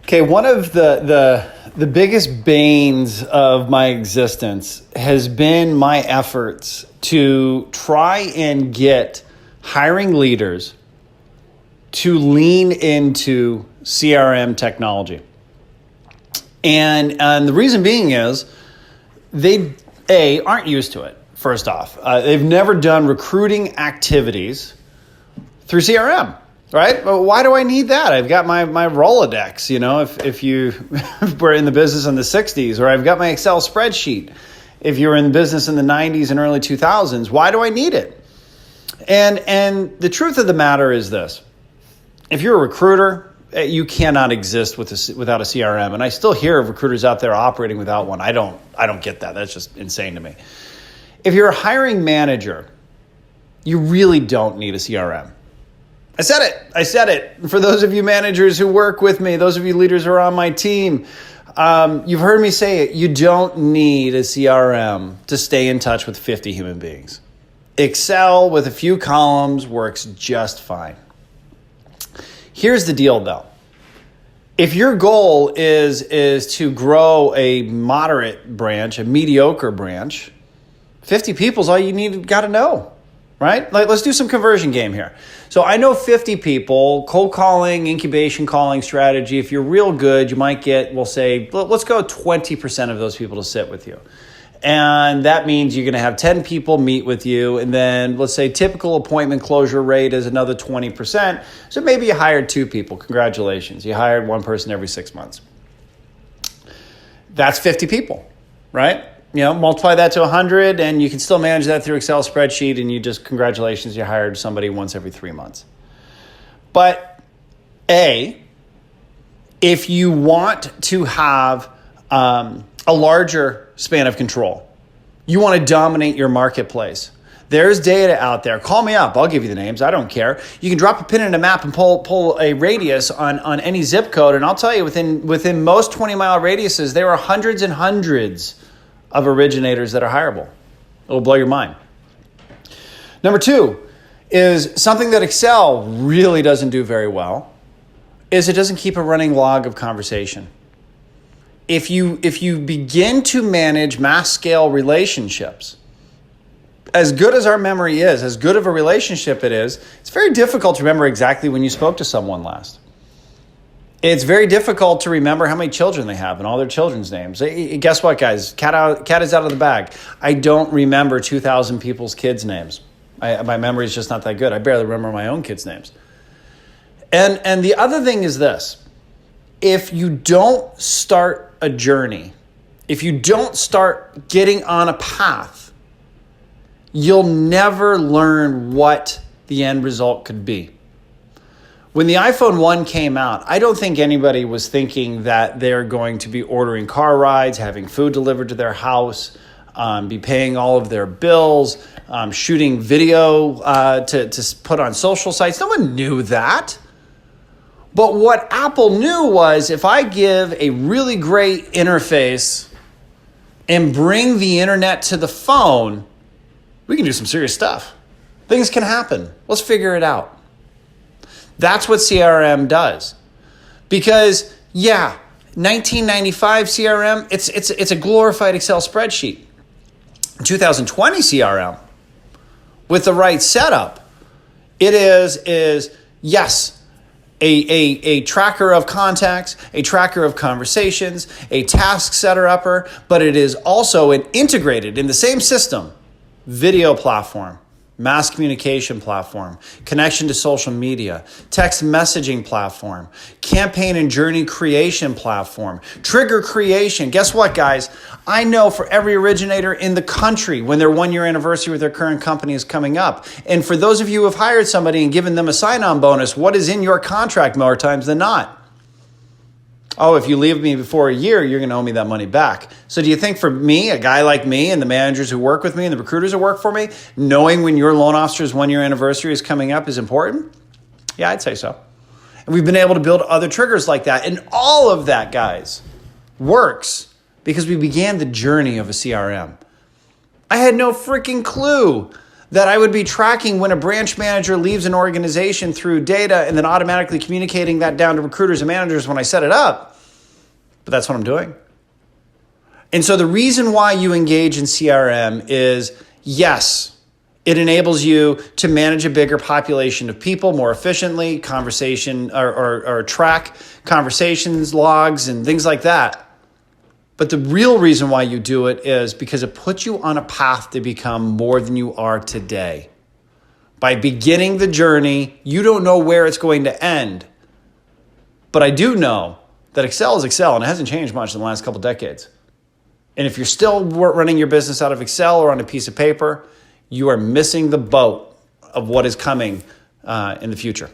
Okay, one of the biggest banes of my existence has been my efforts to try and get hiring leaders to lean into CRM technology. And the reason being is they, aren't used to it, first off. They've never done recruiting activities through CRM. Right? Well, why do I need that? I've got my Rolodex, if you were in the business in the 60s, or I've got my Excel spreadsheet. If you were in the business in the 90s and early 2000s, why do I need it? And the truth of the matter is this. If you're a recruiter, you cannot exist without a CRM. And I still hear of recruiters out there operating without one. I don't get that. That's just insane to me. If you're a hiring manager, you really don't need a CRM. I said it. For those of you managers who work with me, those of you leaders who are on my team, you've heard me say it. You don't need a CRM to stay in touch with 50 human beings. Excel with a few columns works just fine. Here's the deal, though. If your goal is to grow a moderate branch, a mediocre branch, 50 people is all you got to know. Right? Let's do some conversion game here. So I know 50 people, cold calling, incubation calling strategy. If you're real good, you might get, we'll say, let's go 20% of those people to sit with you. And that means you're going to have 10 people meet with you. And then let's say typical appointment closure rate is another 20%. So maybe you hired 2 people. Congratulations. You hired 1 person every 6 months. That's 50 people, right? Multiply that to 100 and you can still manage that through Excel spreadsheet and congratulations, you hired somebody once every 3 months. But if you want to have a larger span of control, you want to dominate your marketplace, there's data out there. Call me up. I'll give you the names. I don't care. You can drop a pin in a map and pull a radius on any zip code. And I'll tell you, within most 20-mile radiuses, there are hundreds and hundreds of originators that are hireable. It will blow your mind. Number 2 is something that Excel really doesn't do very well, is it doesn't keep a running log of conversation. If you begin to manage mass scale relationships, as good as our memory is, as good of a relationship it is, it's very difficult to remember exactly when you spoke to someone last. It's very difficult to remember how many children they have and all their children's names. Guess what, guys? Cat is out of the bag. I don't remember 2,000 people's kids' names. My memory is just not that good. I barely remember my own kids' names. And the other thing is this. If you don't start a journey, if you don't start getting on a path, you'll never learn what the end result could be. When the iPhone 1 came out, I don't think anybody was thinking that they're going to be ordering car rides, having food delivered to their house, be paying all of their bills, shooting video to put on social sites. No one knew that. But what Apple knew was if I give a really great interface and bring the internet to the phone, we can do some serious stuff. Things can happen. Let's figure it out. That's what CRM does. Because, 1995 CRM, it's a glorified Excel spreadsheet. 2020 CRM, with the right setup, it is yes, a tracker of contacts, a tracker of conversations, a task setter upper, but it is also an integrated in the same system video platform, mass communication platform, connection to social media, text messaging platform, campaign and journey creation platform, trigger creation. Guess what, guys? I know for every originator in the country when their 1-year anniversary with their current company is coming up. And for those of you who have hired somebody and given them a sign-on bonus, what is in your contract more times than not? Oh, if you leave me before a year, you're going to owe me that money back. So do you think for me, a guy like me and the managers who work with me and the recruiters who work for me, knowing when your loan officer's 1-year anniversary is coming up is important? Yeah, I'd say so. And we've been able to build other triggers like that. And all of that, guys, works because we began the journey of a CRM. I had no freaking clue that I would be tracking when a branch manager leaves an organization through data and then automatically communicating that down to recruiters and managers when I set it up. but that's what I'm doing. And so the reason why you engage in CRM is, yes, it enables you to manage a bigger population of people more efficiently, conversation or track conversations, logs, and things like that. But the real reason why you do it is because it puts you on a path to become more than you are today. By beginning the journey, you don't know where it's going to end. But I do know that Excel is Excel, and it hasn't changed much in the last couple decades. And if you're still running your business out of Excel or on a piece of paper, you are missing the boat of what is coming in the future.